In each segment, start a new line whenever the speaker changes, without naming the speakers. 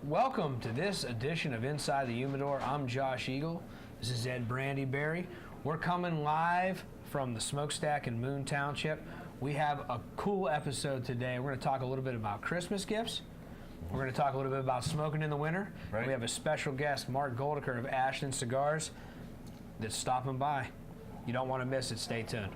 Welcome to this edition of Inside the Humidor. I'm Josh Eagle. This is Ed Brandyberry. We're coming live from the smokestack in Moon Township. We have a cool episode today. We're going to talk a little bit about Christmas gifts. We're going to talk a little bit about smoking in the winter. Right. We have a special guest, Mark Goldacker of Ashton Cigars, that's stopping by. You don't want to miss it. Stay tuned.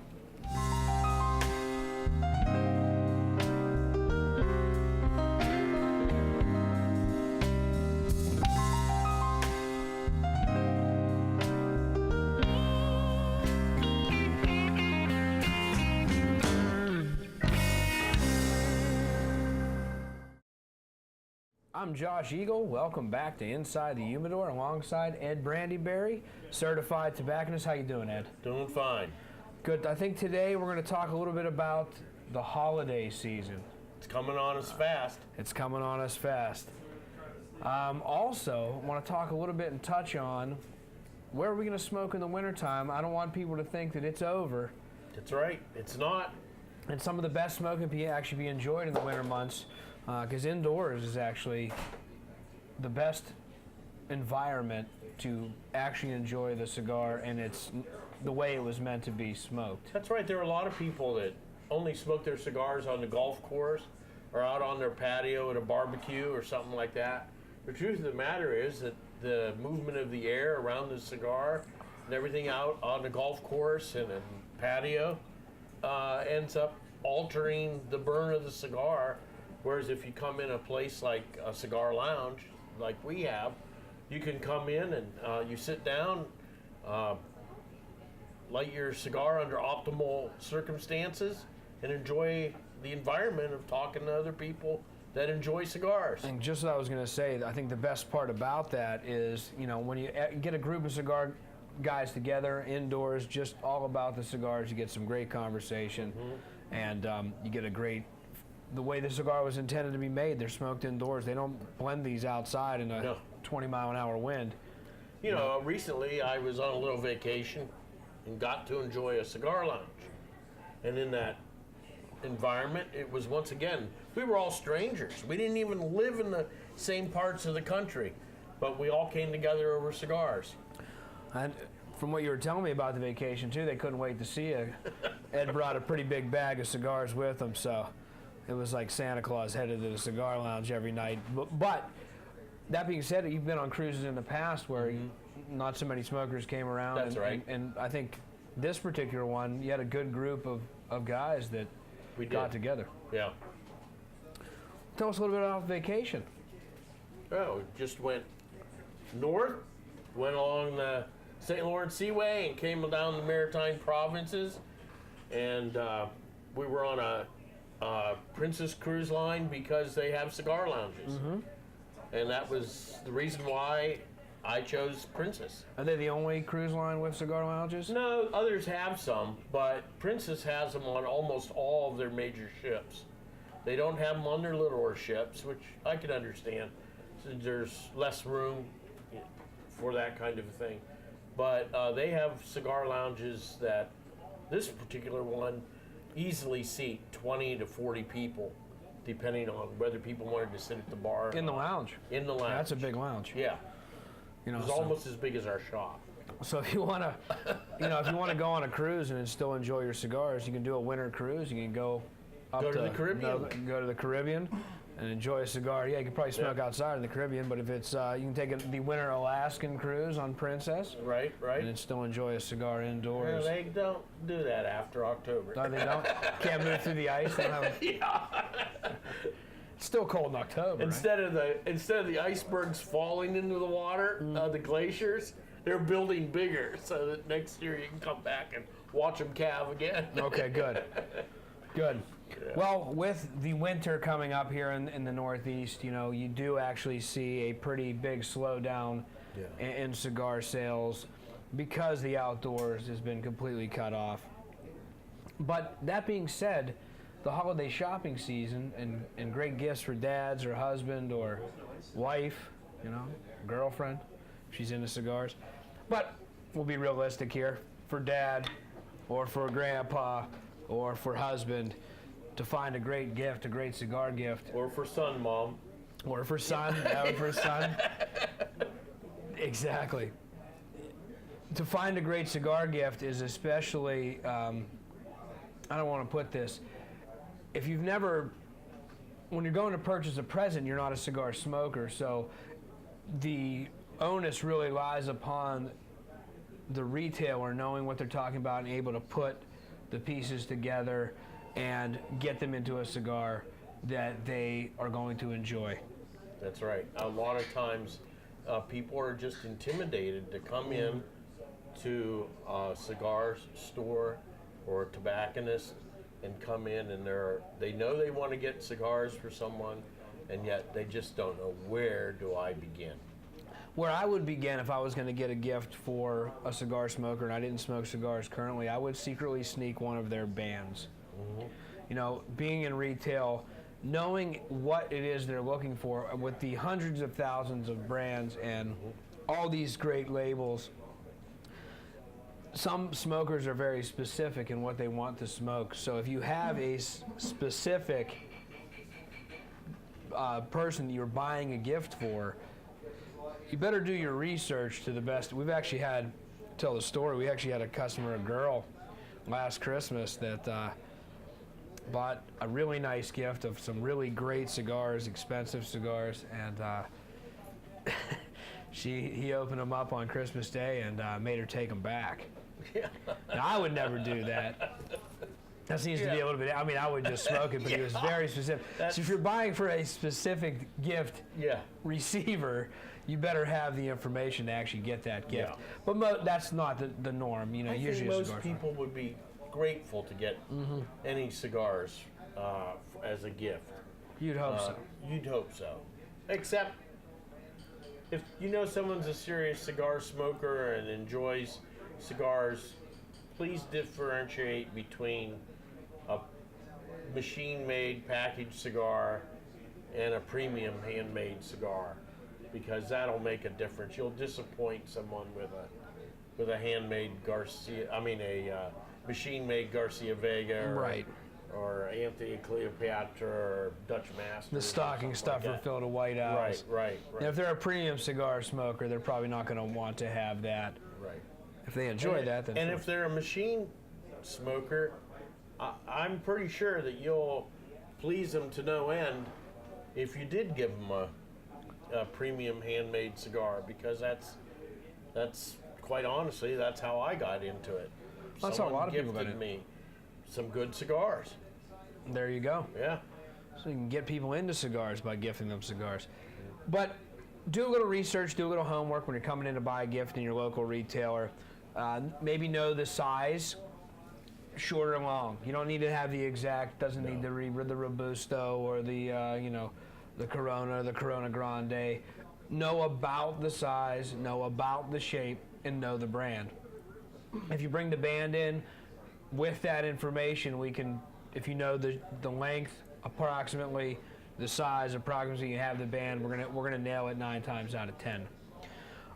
I'm Josh Eagle. Welcome back to Inside the Humidor alongside Ed Brandyberry, certified tobacconist. How you doing, Ed?
Doing fine.
Good. I think today we're going to talk a little bit about the holiday season.
It's coming on us fast.
It's coming on us fast. Also, I want to talk a little bit and touch on where are we going to smoke in the wintertime. I don't want people to think that it's over.
That's right. It's not.
And some of the best smoking can actually be enjoyed in the winter months, because indoors is actually the best environment to actually enjoy the cigar, and it's the way it was meant to be smoked.
That's right. There are a lot of people that only smoke their cigars on the golf course or out on their patio at a barbecue or something like that. The truth of the matter is that the movement of the air around the cigar and everything out on the golf course and a patio ends up altering the burn of the cigar. Whereas if you come in a place like a cigar lounge, like we have, you can come in and you sit down, light your cigar under optimal circumstances, and enjoy the environment of talking to other people that enjoy cigars.
And just what I was going to say, I think the best part about that is, you know, when you get a group of cigar guys together indoors, just all about the cigars, you get some great conversation, and you get a great. The way the cigar was intended to be made, they're smoked indoors. They don't blend these outside in a 20-mile-an-hour wind.
You know, recently I was on a little vacation and got to enjoy a cigar lounge. And in that environment, it was once again, we were all strangers. We didn't even live in the same parts of the country, but we all came together over cigars.
And from what you were telling me about the vacation, too, they couldn't wait to see you. Ed brought a pretty big bag of cigars with him, so it was like Santa Claus headed to the cigar lounge every night. But that being said, you've been on cruises in the past where not so many smokers came around.
That's right.
And I think this particular one, you had a good group of guys that got together.
Yeah.
Tell us a little bit about vacation.
Oh, we just went north, went along the St. Lawrence Seaway and came down the Maritime Provinces. And we were on a Princess Cruise Line because they have cigar lounges. And that was the reason why I chose Princess.
Are they the only cruise line with cigar lounges?
No, others have some, but Princess has them on almost all of their major ships. They don't have them on their littler ships, which I can understand, since there's less room for that kind of a thing. But they have cigar lounges that this particular one easily seat 20 to 40 people, depending on whether people wanted to sit at the bar.
In the lounge.
In the lounge.
That's a big lounge.
Yeah.
You know,
it's almost as big as our shop.
So if you want to, if you want to go on a cruise and still enjoy your cigars, you can do a winter cruise. You can go up
to the Caribbean.
Go to the Caribbean and enjoy a cigar. Yeah, you can probably smoke outside in the Caribbean, but if it's you can take the winter Alaskan cruise on Princess.
Right.
And then still enjoy a cigar indoors.
Yeah, they don't do that after October.
No, they don't. Can't move through the ice. It's still cold in October.
Instead of the icebergs falling into the water, the glaciers, they're building bigger so that next year you can come back and watch them calve again.
Okay, good. Good. Yeah. Well, with the winter coming up here in the Northeast, you know, you do actually see a pretty big slowdown in cigar sales because the outdoors has been completely cut off. But that being said, the holiday shopping season and great gifts for dads or husband or wife, you know, girlfriend, if she's into cigars. But we'll be realistic here. For dad or for grandpa or for husband, to find a great gift, a great cigar gift.
Or for son, mom.
Or for son. That would for son. Exactly. To find a great cigar gift is especially, I don't want to put this, if you've never, when you're going to purchase a present, you're not a cigar smoker, so the onus really lies upon the retailer knowing what they're talking about and able to put the pieces together and get them into a cigar that they are going to enjoy.
That's right. A lot of times people are just intimidated to come in to a cigar store or a tobacconist and come in and they know they want to get cigars for someone, and yet they just don't know, where do I begin?
Where I would begin if I was going to get a gift for a cigar smoker and I didn't smoke cigars currently, I would secretly sneak one of their bands. Mm-hmm. You know, being in retail, knowing what it is they're looking for with the hundreds of thousands of brands and all these great labels, some smokers are very specific in what they want to smoke. So if you have a specific person that you're buying a gift for, you better do your research to the best. We've actually had, tell the story, we actually had a customer, a girl, last Christmas that bought a really nice gift of some really great cigars, expensive cigars, and he opened them up on Christmas Day and made her take them back.
Yeah.
Now, I would never do that. That seems to be a little bit, I mean, I would just smoke it, but he was very specific. So if you're buying for a specific gift receiver, you better have the information to actually get that gift. Yeah. But that's not the norm. You know,
I
usually
think most people would be grateful to get any cigars as a gift.
You'd hope so.
You'd hope so. Except if you know someone's a serious cigar smoker and enjoys cigars, please differentiate between a machine-made packaged cigar and a premium handmade cigar, because that'll make a difference. You'll disappoint someone with a handmade a machine-made Garcia Vega, or Anthony Cleopatra, or Dutch Master.
The stocking stuffer filled with white owls.
Right.
And if they're a premium cigar smoker, they're probably not going to want to have that.
Right.
If they enjoy that, then.
And if they're a machine smoker, I'm pretty sure that you'll please them to no end if you did give them a premium handmade cigar, because that's quite honestly, that's how I got into it.
That's how a lot of people got
gifted me some good cigars.
There you go.
Yeah.
So you can get people into cigars by gifting them cigars. But do a little research, do a little homework when you're coming in to buy a gift in your local retailer. Maybe know the size, short or long. You don't need to have the exact, doesn't need the Robusto or the the Corona Grande. Know about the size, know about the shape, and know the brand. If you bring the band in with that information, we can, if you know the length approximately, the size approximately, you have the band, we're gonna nail it 9 times out of 10.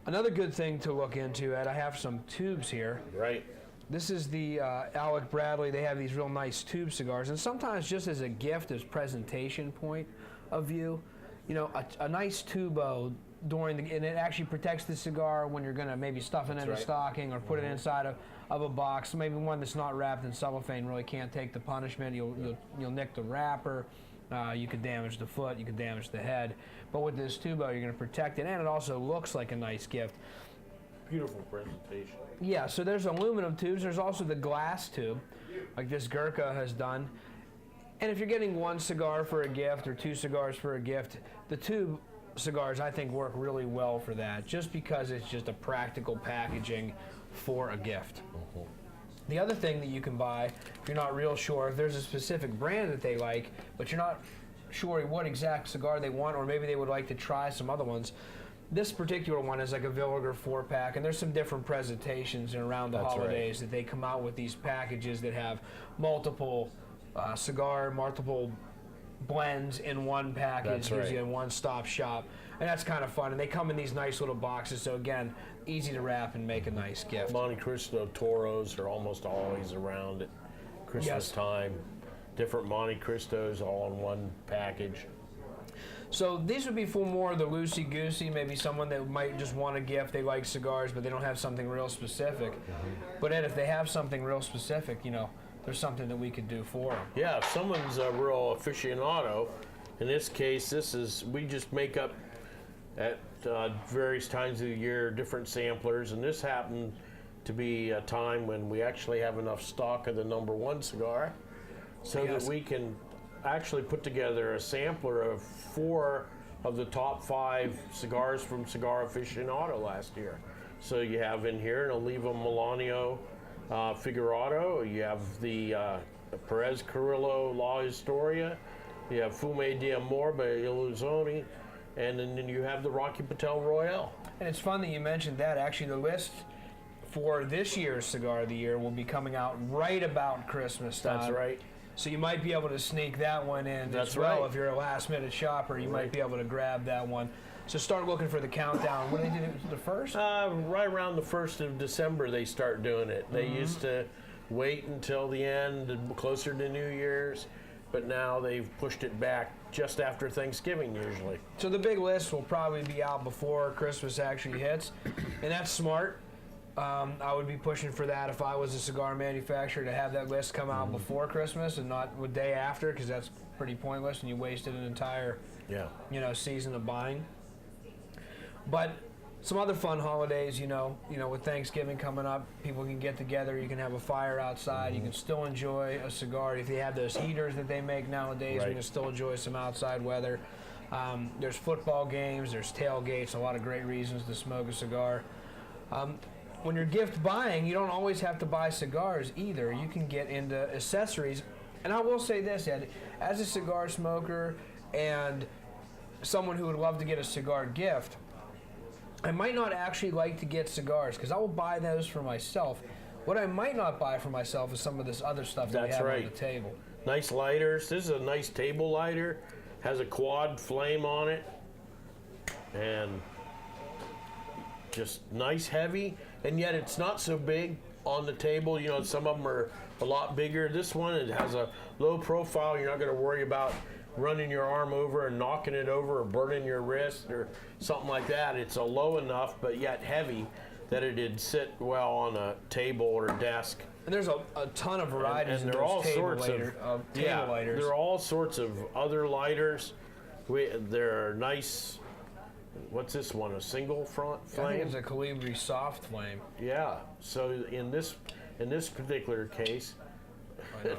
Another good thing to look into, Ed, I have some tubes here.
Right.
This is the Alec Bradley. They have these real nice tube cigars, and sometimes just as a gift, as presentation point of view, you know, a nice tubo and it actually protects the cigar when you're gonna maybe stuff it in a stocking or put it inside of a box. Maybe one that's not wrapped in cellophane really can't take the punishment. You'll nick the wrapper. You could damage the foot. You could damage the head. But with this tubo, you're gonna protect it, and it also looks like a nice gift.
Beautiful presentation.
Yeah, so there's aluminum tubes. There's also the glass tube, like this Gurkha has done. And if you're getting 1 cigar for a gift or 2 cigars for a gift, the tube cigars, I think, work really well for that, just because it's just a practical packaging for a gift. The other thing that you can buy, if you're not real sure, if there's a specific brand that they like, but you're not sure what exact cigar they want, or maybe they would like to try some other ones, this particular one is like a Villiger 4-pack, and there's some different presentations around the holidays that they come out with these packages that have multiple multiple blends in one package, gives you a one-stop shop, and that's kind of fun. And they come in these nice little boxes, so again, easy to wrap and make a nice gift.
Monte Cristo Toros are almost always around at Christmas time. Different Monte Cristos all in one package.
So these would be for more of the loosey-goosey, maybe someone that might just want a gift. They like cigars, but they don't have something real specific. But Ed, if they have something real specific, you know, there's something that we could do for them.
Yeah, if someone's a real aficionado, in this case, we just make up at various times of the year different samplers, and this happened to be a time when we actually have enough stock of the #1 cigar, so that we can actually put together a sampler of 4 of the top 5 cigars from Cigar Aficionado last year. So you have in here an Oliva Melanio Figurado, you have the Perez Carrillo La Historia, you have Fume de Amor by Illusioni, and then you have the Rocky Patel Royale.
And it's fun that you mentioned that. Actually, the list for this year's Cigar of the Year will be coming out right about Christmas time.
That's right.
So you might be able to sneak that one in as well. If you're a last-minute shopper, you might be able to grab that one. So start looking for the countdown. When do they do it? The first?
Right around the 1st of December, they start doing it. They used to wait until the end, closer to New Year's, but now they've pushed it back just after Thanksgiving usually.
So the big list will probably be out before Christmas actually hits, and that's smart. I would be pushing for that if I was a cigar manufacturer, to have that list come out before Christmas and not the day after, because that's pretty pointless and you wasted an entire season of buying. But some other fun holidays, you know, with Thanksgiving coming up, people can get together, you can have a fire outside, you can still enjoy a cigar. If they have those heaters that they make nowadays, we can still enjoy some outside weather. There's football games, there's tailgates, a lot of great reasons to smoke a cigar. When you're gift buying, you don't always have to buy cigars either. You can get into accessories. And I will say this, Ed, as a cigar smoker and someone who would love to get a cigar gift, I might not actually like to get cigars because I will buy those for myself. What I might not buy for myself is some of this other stuff that we have on the table.
Nice lighters. This is a nice table lighter. Has a quad flame on it. And just nice, heavy, and yet it's not so big on the table. You know, some of them are a lot bigger. This one, it has a low profile. You're not going to worry about running your arm over and knocking it over or burning your wrist or something like that. It's a low enough but yet heavy that it'd sit well on a table or desk.
And there's a ton of varieties
and
in
there are
those
all sorts of
table lighters.
There are all sorts of other lighters. They're nice. What's this one? A single front flame?
I think it's a Colibri soft flame.
Yeah. So in this particular case,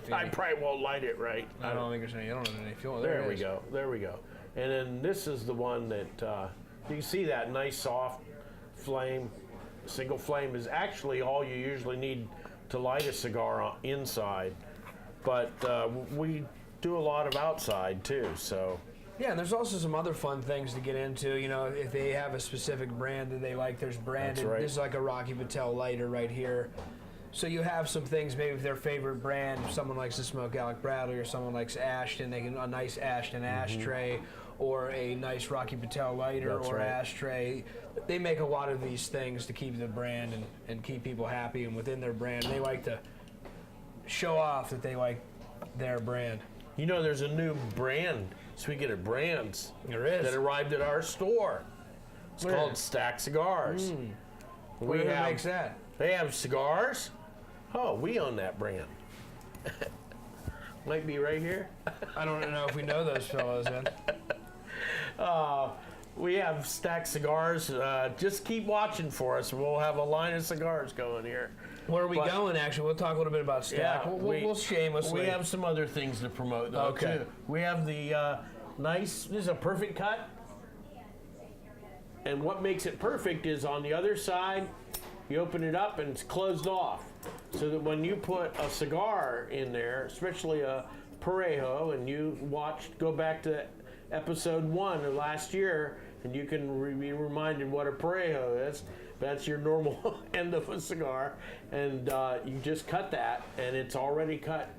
I probably won't light it right.
I don't think there's any. I don't know any fuel.
There we go. There we go. And then this is the one that you can see that nice soft flame. Single flame is actually all you usually need to light a cigar inside, but we do a lot of outside too. So.
Yeah, and there's also some other fun things to get into. You know, if they have a specific brand that they like, there's branded.
That's right.
This is like a Rocky Patel lighter right here. So you have some things, maybe if their favorite brand, if someone likes to smoke Alec Bradley or someone likes Ashton, they can a nice Ashton ashtray or a nice Rocky Patel lighter ashtray. They make a lot of these things to keep the brand and keep people happy, and within their brand, they like to show off that they like their brand.
You know, there's a new brand. Speaking of brands,
there is,
that arrived at our store. It's called Stack Cigars.
Who makes that?
They have cigars. Oh, we own that brand. Might be right here.
I don't know if we know those fellows then.
We have Stack Cigars. Just keep watching for us. We'll have a line of cigars going here.
Where are we going, actually? We'll talk a little bit about Stack.
Yeah,
we'll shamelessly.
We have some other things to promote, though, too. We have the this is a perfect cut. And what makes it perfect is on the other side, you open it up and it's closed off. So that when you put a cigar in there, especially a Parejo, and you go back to episode 1 of last year, and you can be reminded what a Parejo is. That's your normal end of a cigar, and you just cut that, and it's already cut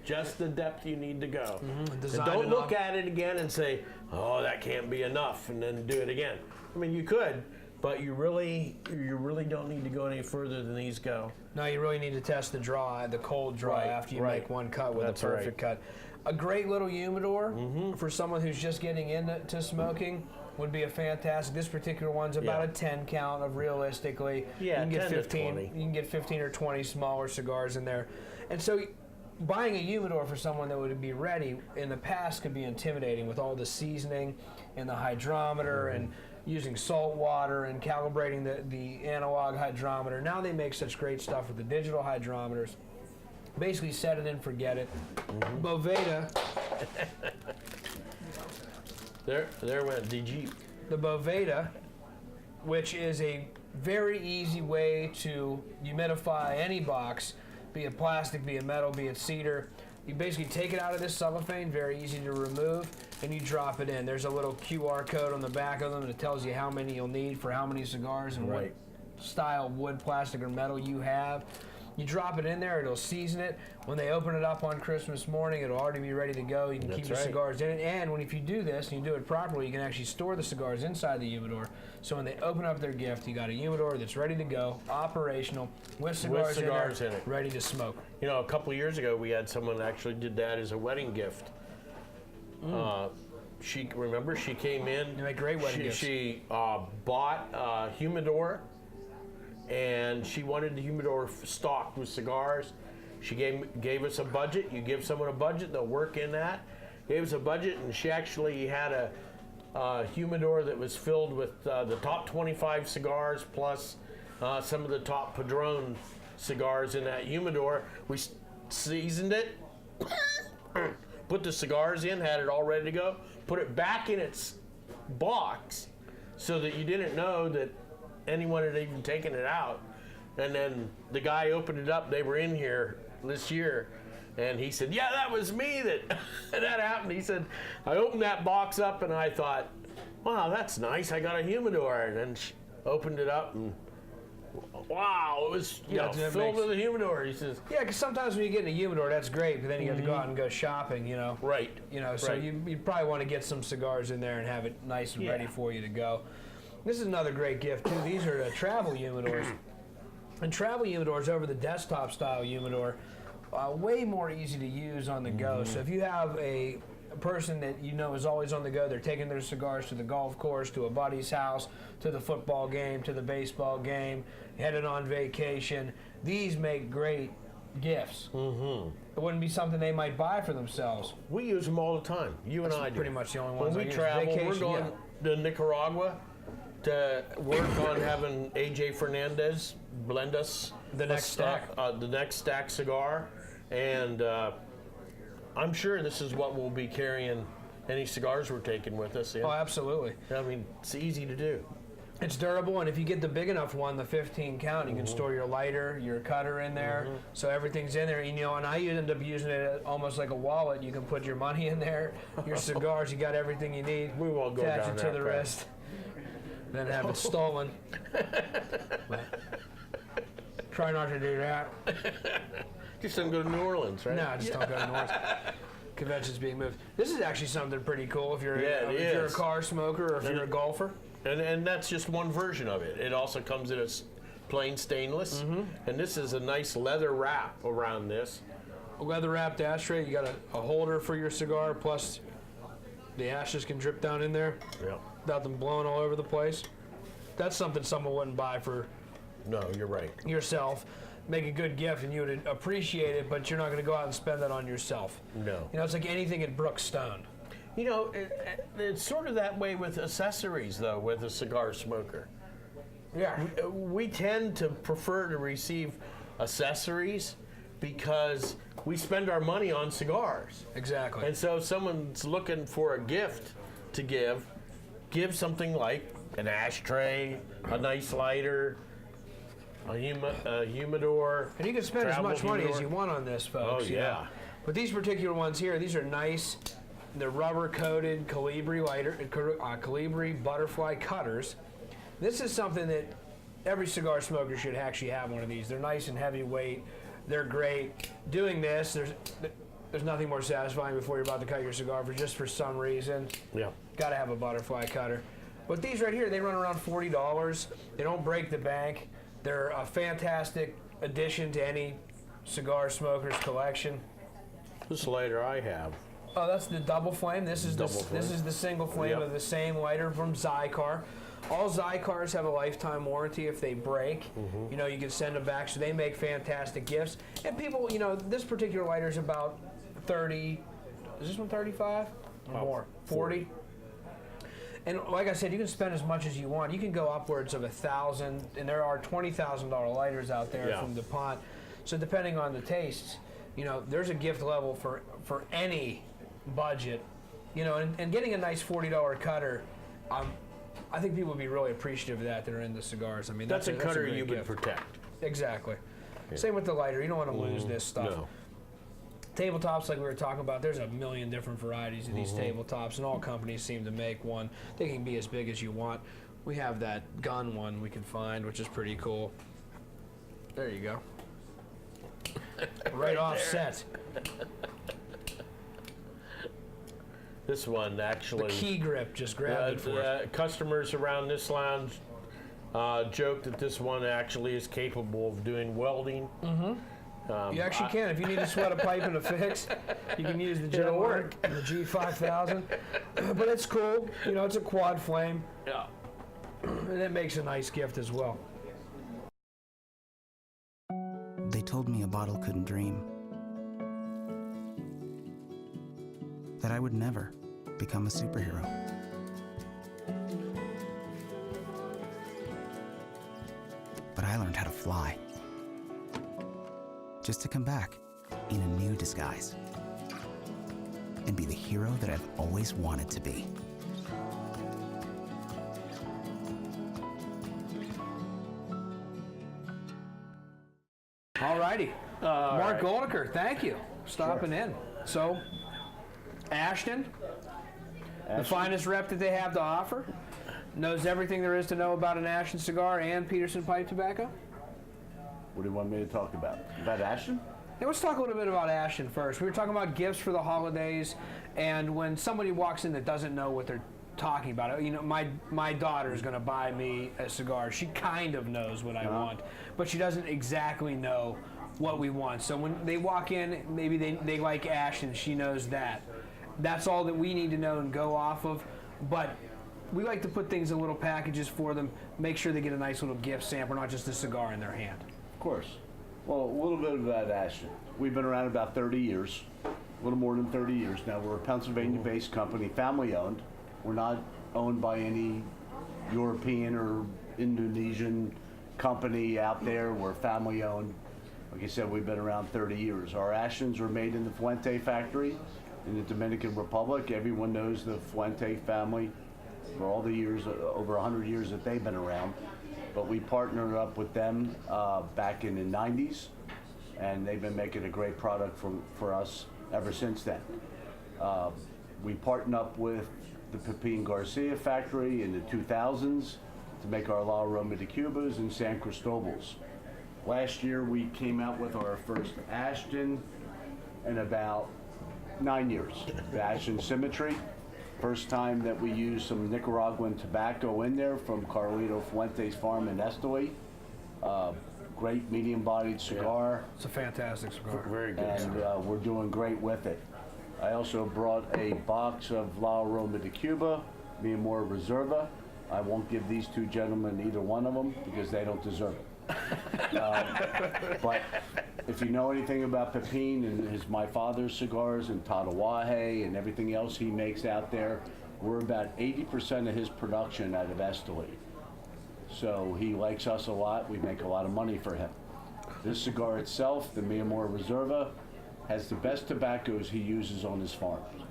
just the depth you need to go. And don't look at it again and say, "Oh, that can't be enough," and then do it again. I mean, you could, but you really don't need to go any further than these go.
No, you really need to test the cold draw after you make one cut with a perfect cut. a great little humidor for someone who's just getting into smoking would be a fantastic. This particular one's about a 10 count of realistically.
Yeah,
you can get
10 to
15.
20.
You can get 15 or 20 smaller cigars in there, and so buying a humidor for someone that would be ready in the past could be intimidating with all the seasoning and the hydrometer and using salt water and calibrating the analog hydrometer. Now they make such great stuff with the digital hydrometers. Basically set it and forget it. Boveda.
There went the Jeep.
The Boveda, which is a very easy way to humidify any box, be it plastic, be it metal, be it cedar. You basically take it out of this cellophane, very easy to remove, and you drop it in. There's a little QR code on the back of them that tells you how many you'll need for how many cigars and what style wood, plastic, or metal you have. You drop it in there, it'll season it. When they open it up on Christmas morning, it'll already be ready to go. You can keep your cigars in it. And if you do this and you do it properly, you can actually store the cigars inside the humidor. So when they open up their gift, you got a humidor that's ready to go, operational, with cigars in it, ready to smoke.
You know, a couple of years ago, we had someone that actually did that as a wedding gift. She came in.
You make great wedding gifts.
She bought a humidor, and she wanted the humidor stocked with cigars. She gave us a budget. You give someone a budget, they'll work in that. Gave us a budget, and she actually had a humidor that was filled with the top 25 cigars plus some of the top Padron cigars in that humidor. We seasoned it, put the cigars in, had it all ready to go, put it back in its box so that you didn't know that anyone had even taken it out. And then the guy opened it up. They were in here this year, and he said, "Yeah, that was me that that happened." He said, "I opened that box up and I thought, wow, that's nice. I got a humidor." And then she opened it up, and wow, it was filled with a humidor. He says,
"Yeah, because sometimes when you get in a humidor, that's great, but then you have to go out and go shopping, you know."
Right.
You know, so you probably want to get some cigars in there and have it nice and ready for you to go. This is another great gift too. These are travel humidors, and travel humidors over the desktop style humidor, way more easy to use on the go. So if you have a person that you know is always on the go, they're taking their cigars to the golf course, to a buddy's house, to the football game, to the baseball game, headed on vacation. These make great gifts. It wouldn't be something they might buy for themselves.
we use them all the time. You and I do.
Pretty much the only ones
When
I
we
use.
travel, we're
Vacation,
going to Nicaragua to work on having AJ Fernandez blend us
The next stack.
the next stack cigar, and I'm sure this is what we'll be carrying any cigars we're taking with us.
Oh, absolutely.
I mean, it's easy to do.
It's durable, and if you get the big enough one, the 15 count, you can store your lighter, your cutter in there, so everything's in there. And, you know, and I end up using it almost like a wallet. You can put your money in there, your cigars, you got everything you need.
We won't go
attach
down
it to
that
the
path.
wrist, then have it stolen. Try not to do that.
Just don't go to New Orleans, right?
No, just don't go to North. Conventions being moved. This is actually something pretty cool if you're if you're a car smoker or if you're a golfer.
And that's just one version of it. It also comes in a plain stainless, and this is a nice leather wrap around this.
A leather wrapped ashtray. You got a holder for your cigar, plus the ashes can drip down in there without them blowing all over the place. That's something someone wouldn't buy for
No, you're right.
yourself. Make a good gift and you would appreciate it, but you're not going to go out and spend that on yourself.
No.
You know, it's like anything at Brookstone.
You know, it's sort of that way with accessories, though, with a cigar smoker.
Yeah.
We tend to prefer to receive accessories because we spend our money on cigars.
Exactly.
And so if someone's looking for a gift to give something like an ashtray, a nice lighter, a humidor.
And you can spend as much money as
humidor.
you want on this, folks.
Oh,
you
yeah.
know. But these particular ones here, these are nice. They're rubber-coated Calibri butterfly cutters. This is something that every cigar smoker should actually have one of these. They're nice and heavyweight. They're great. Doing this, there's nothing more satisfying before you're about to cut your cigar for some reason.
Yeah.
Got to have a butterfly cutter. But these right here, they run around $40. They don't break the bank. They're a fantastic addition to any cigar smoker's collection.
This lighter I have
Oh, that's the double flame. This is this is the single flame of the same lighter from Cigar. All Cigars have a lifetime warranty if they break. You know, you can send them back, so they make fantastic gifts. And people, you know, this particular lighter is about 30. Is this one 35? Or more? 40? And like I said, you can spend as much as you want. You can go upwards of $1,000, and there are $20,000 lighters out there from DuPont. So depending on the tastes, you know, there's a gift level for any budget. You know, and getting a nice $40 cutter, I think people would be really appreciative of that are into cigars. I mean,
That's a cutter
great
you would
gift.
protect.
Exactly. Same with the lighter. You don't want to lose this stuff.
No.
Tabletops, like we were talking about, there's a million different varieties of these tabletops, and all companies seem to make one. They can be as big as you want. We have that gun one we can find, which is pretty cool. There you go. Right offset.
This one actually.
The key grip just grabbed it for us.
Customers around this lounge joke that this one actually is capable of doing welding.
You actually can. If you need to sweat a pipe in a fix, you can use the Genwork and the G5000. But it's cool. You know, it's a quad flame.
Yeah.
And it makes a nice gift as well.
They told me a bottle couldn't dream. That I would never become a superhero. But I learned how to fly. Just to come back in a new disguise. And be the hero that I've always wanted to be.
All righty. Mark Goldacker, thank you for stopping in. So, Ashton, the finest rep that they have to offer, knows everything there is to know about an Ashton cigar and Peterson pipe tobacco.
What do you want me to talk about? About Ashton?
Hey, let's talk a little bit about Ashton first. We were talking about gifts for the holidays, and when somebody walks in that doesn't know what they're talking about, you know, my daughter is going to buy me a cigar. She kind of knows what I want, but she doesn't exactly know what we want. So when they walk in, maybe they like Ashton. She knows that. That's all that we need to know and go off of. But we like to put things in little packages for them, make sure they get a nice little gift sampler, not just a cigar in their hand.
Of course. Well, a little bit about Ashton. We've been around about 30 years, a little more than 30 years now. We're a Pennsylvania-based company, family-owned. We're not owned by any European or Indonesian company out there. We're family-owned. Like I said, we've been around 30 years. Our Ashtons are made in the Fuente factory in the Dominican Republic. Everyone knows the Fuente family for all the years, over 100 years that they've been around. But we partnered up with them back in the 90s, and they've been making a great product for us ever since then. We partnered up with the Pepin Garcia factory in the 2000s to make our La Aroma de Cubas and San Cristobals. Last year we came out with our first Ashton in about 9 years, the Ashton Symmetry. First time that we used some Nicaraguan tobacco in there from Carlito Fuente's farm in Esteli. Great medium-bodied cigar.
It's a fantastic cigar.
Very good.
And we're doing great with it. I also brought a box of La Aroma de Cuba, Mi Amor Reserva. I won't give these two gentlemen either one of them because they don't deserve it. But if you know anything about Pepin and my father's cigars and Tatawahe and everything else he makes out there, we're about 80% of his production out of Esteli. So he likes us a lot. We make a lot of money for him. This cigar itself, the Mi Amor Reserva, has the best tobaccos he uses on his farms,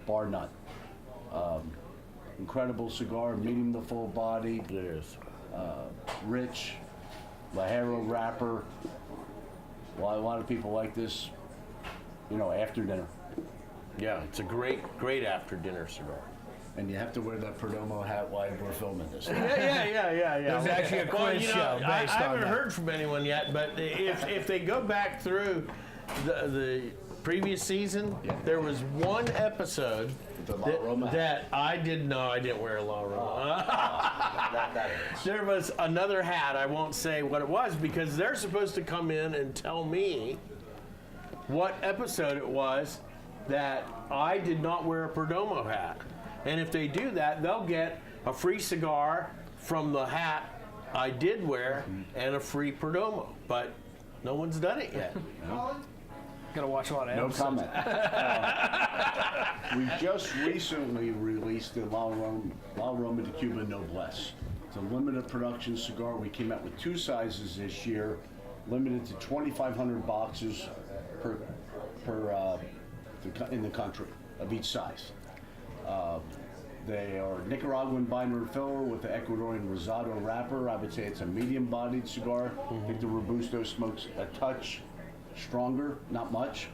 bar none. Incredible cigar, medium to full body.
It is.
Rich, Lajero wrapper. Well, a lot of people like this, you know, after dinner.
Yeah, it's a great after dinner cigar.
And you have to wear that Perdomo hat while we're filming this.
Yeah.
There's actually a quiz show based
I
on
haven't
that.
heard from anyone yet, but if they go back through the previous season, there was one episode
The La Roma hat.
that I didn't wear a La Roma. There was another hat. I won't say what it was because they're supposed to come in and tell me what episode it was that I did not wear a Perdomo hat. And if they do that, they'll get a free cigar from the hat I did wear and a free Perdomo. But no one's done it yet.
Gotta watch a lot of
No
episodes.
comment. We just recently released the La Roma de Cuba Noblesse. It's a limited production cigar. We came out with 2 sizes this year, limited to 2,500 boxes in the country of each size. They are Nicaraguan binder and filler with the Ecuadorian Rosado wrapper. I would say it's a medium-bodied cigar. I think the Robusto smokes a touch stronger, not much.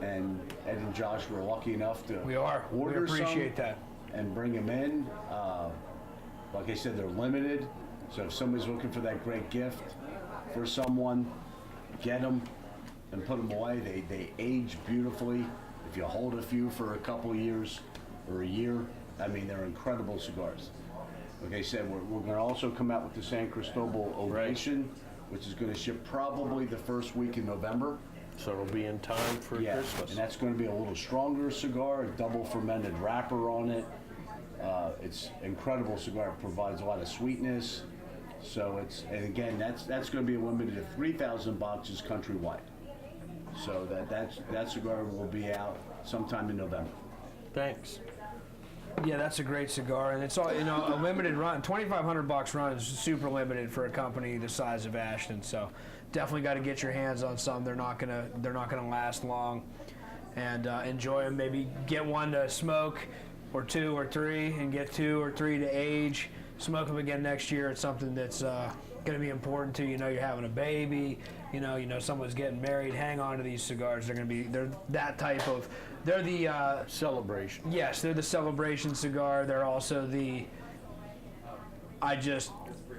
And Ed and Josh were lucky enough to
We appreciate that.
and bring them in. Like I said, they're limited. So if somebody's looking for that great gift for someone, get them and put them away. They age beautifully. If you hold a few for a couple years or a year, I mean, they're incredible cigars. Like I said, we're going to also come out with the San Cristobal Ovation, which is going to ship probably the first week in November.
So it'll be in time for Christmas.
And that's going to be a little stronger cigar, a double fermented wrapper on it. It's incredible cigar. It provides a lot of sweetness. So and again, that's going to be limited to 3,000 boxes countrywide. So that cigar will be out sometime in November.
Thanks.
Yeah, that's a great cigar, and it's all a limited run. 2,500 box run is super limited for a company the size of Ashton. So definitely got to get your hands on some. They're not gonna last long, and enjoy them. Maybe get one to smoke, or 2 or 3, and get 2 or 3 to age. Smoke them again next year. It's something that's going to be important to you. You're having a baby. You know someone's getting married. Hang on to these cigars. They're that type of. They're the
celebration.
Yes, they're the celebration cigar. They're also the I just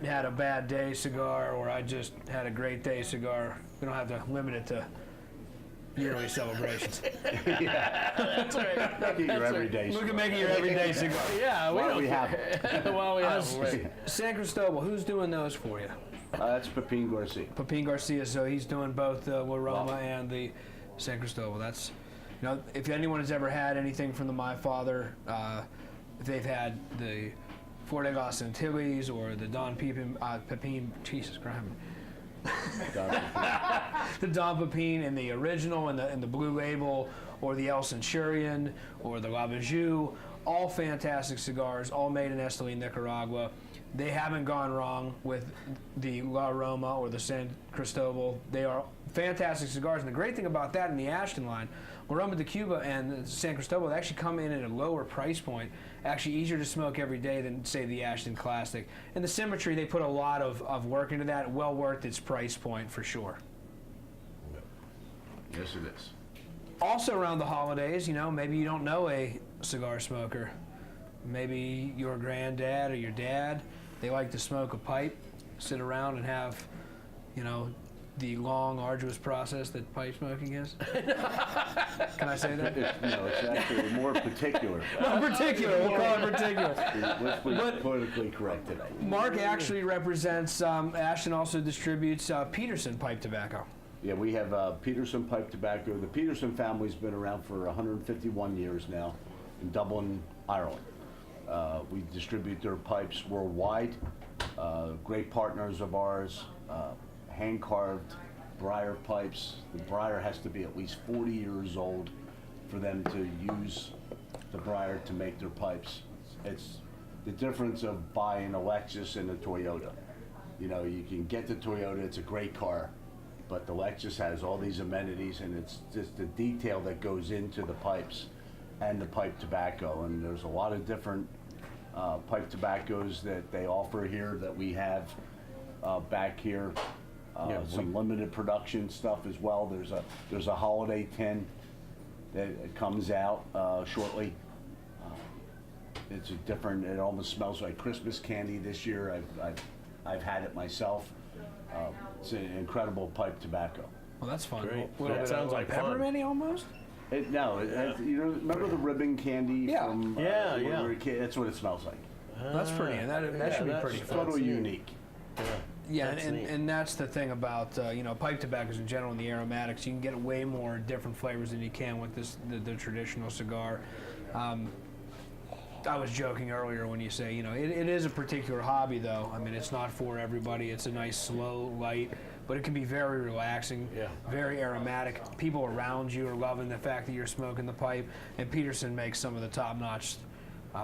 had a bad day cigar, or I just had a great day cigar. We don't have to limit it to yearly celebrations.
Yeah,
That's right.
make it your everyday
We
cigar.
can make it your everyday cigar.
Yeah,
While
don't
we have
care. While we have them, right.
San Cristobal, who's doing those for you?
That's Pepin Garcia.
Pepin Garcia, so he's doing both the La Roma and the San Cristobal. That's, if anyone has ever had anything from the My Father, if they've had the Four de las Antilles or the Don Pepin, Jesus Christ, the Don Pepin in the original and the Blue Label, or the El Centurion or the La Bijou, all fantastic cigars, all made in Esteli, Nicaragua. They haven't gone wrong with the La Roma or the San Cristobal. They are fantastic cigars, and the great thing about that in the Ashton line, La Roma de Cuba and San Cristobal, they actually come in at a lower price point, actually easier to smoke every day than, say, the Ashton Classic. And the symmetry, they put a lot of work into that, well worth its price point for sure.
Yes, it is.
Also around the holidays, maybe you don't know a cigar smoker. Maybe your granddad or your dad, they like to smoke a pipe, sit around and have, the long, arduous process that pipe smoking is. Can I say that?
No, it's actually more particular.
No, particular. We'll call it particular.
Let's be politically correct today.
Mark actually represents, Ashton also distributes Peterson pipe tobacco.
Yeah, we have Peterson pipe tobacco. The Peterson family's been around for 151 years now in Dublin, Ireland. We distribute their pipes worldwide. Great partners of ours. Hand-carved briar pipes. The briar has to be at least 40 years old for them to use the briar to make their pipes. It's the difference of buying a Lexus and a Toyota. You can get the Toyota, it's a great car, but the Lexus has all these amenities, and it's just the detail that goes into the pipes and the pipe tobacco. And there's a lot of different pipe tobaccos that they offer here that we have back here. Some limited production stuff as well. There's a holiday tin that comes out shortly. It's a different. It almost smells like Christmas candy this year. I've had it myself. It's an incredible pipe tobacco.
Well, that's fun.
Great.
A little
That
bit
sounds
of
like fun.
pepperminty almost.
Remember the ribbon candy
Yeah.
from
Yeah,
when we were a kid? That's what it smells like.
That's pretty. That should be
that's
pretty
It's
fun.
totally unique.
Yeah,
That's
and,
neat.
and that's the thing about pipe tobaccos in general and the aromatics. You can get way more different flavors than you can with the traditional cigar. I was joking earlier when you say it is a particular hobby though. I mean, it's not for everybody. It's a nice slow light, but it can be very relaxing, very aromatic. People around you are loving the fact that you're smoking the pipe. And Peterson makes some of the top-notch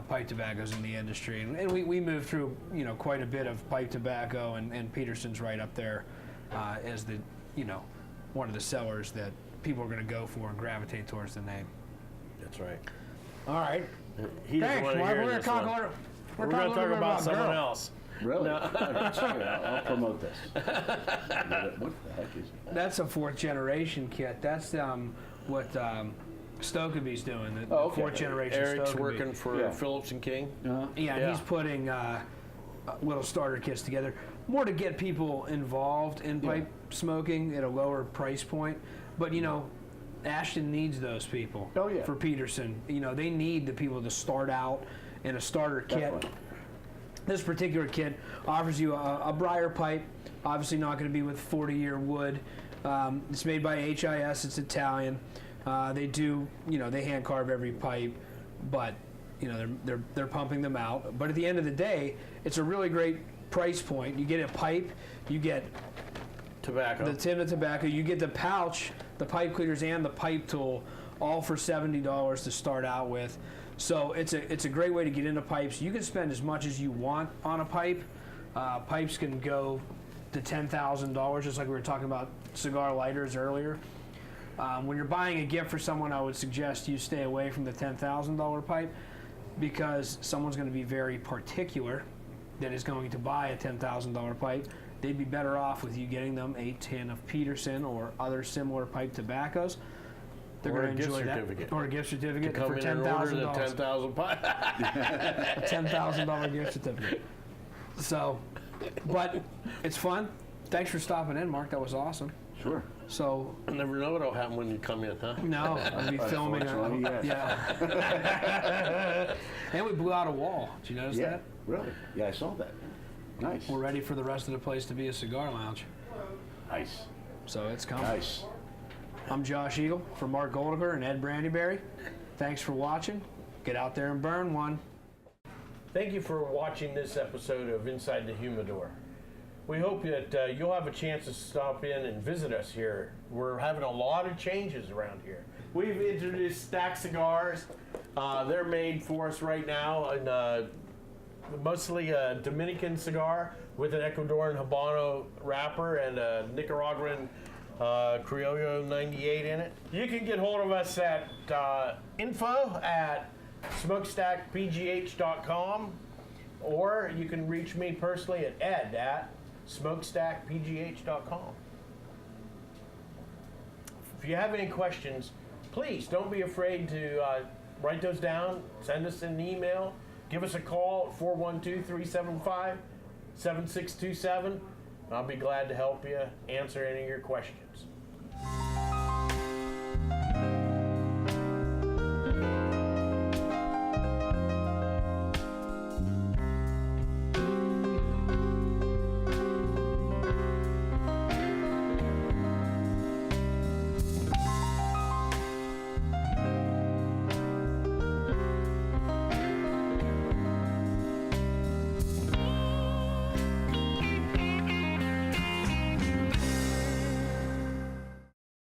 pipe tobaccos in the industry, and we moved through quite a bit of pipe tobacco, and Peterson's right up there as the one of the sellers that people are going to go for and gravitate towards the name.
That's right.
All right.
He doesn't
Thanks,
want to
Mark.
hear
We're going
this
to talk
one.
we're
We're
going
going
to
to talk about someone
girl.
else.
Really? I'll promote this. What the heck is it?
That's a fourth generation kit. That's what Stokeby's doing. The
Oh, okay.
fourth generation
Eric's
Stokeby.
working for
Yeah.
Phillips and King.
Yeah, and
Yeah.
he's putting little starter kits together, more to get people involved in pipe smoking at a lower price point. But Ashton needs those people.
Oh, yeah.
For Peterson, they need the people to start out in a starter kit.
Definitely.
This particular kit offers you a briar pipe, obviously not going to be with 40-year wood. It's made by HIS. It's Italian. They do, they hand carve every pipe, but they're pumping them out. But at the end of the day, it's a really great price point. You get a pipe, you get
Tobacco.
the tin of tobacco, you get the pouch, the pipe cleaners, and the pipe tool, all for $70 to start out with. So it's a great way to get into pipes. You can spend as much as you want on a pipe. Pipes can go to $10,000, just like we were talking about cigar lighters earlier. When you're buying a gift for someone, I would suggest you stay away from the $10,000 pipe, because someone's going to be very particular that is going to buy a $10,000 pipe. They'd be better off with you getting them a tin of Peterson or other similar pipe tobaccos. They're
Or
going
a
to
gift
enjoy
certificate.
that. Or a gift certificate
Come
for
in and order the
$10,000.
10,000 pipe.
A $10,000 gift certificate. So, but it's fun. Thanks for stopping in, Mark. That was awesome.
Sure.
So,
I never know what'll happen when you come in, huh?
no, I'll be filming.
Unfortunately,
Yeah. And we blew out a wall. Did you notice
Yeah.
that?
Really? Yeah, I saw that. Nice.
We're ready for the rest of the place to be a cigar lounge.
Nice.
So it's coming.
Nice.
I'm Josh Eagle for Mark Goldacker and Ed Brandyberry. Thanks for watching. Get out there and burn one.
Thank you for watching this episode of Inside the Humidor. We hope that you'll have a chance to stop in and visit us here. We're having a lot of changes around here. We've introduced Stack Cigars. They're made for us right now, and mostly a Dominican cigar with an Ecuadorian Habano wrapper and a Nicaraguan Criollo 98 in it. You can get hold of us at info@smokestackpgh.com, or you can reach me personally at ed@smokestackpgh.com. If you have any questions, please don't be afraid to write those down, send us an email, give us a call at 412-375-7627. I'll be glad to help you answer any of your questions.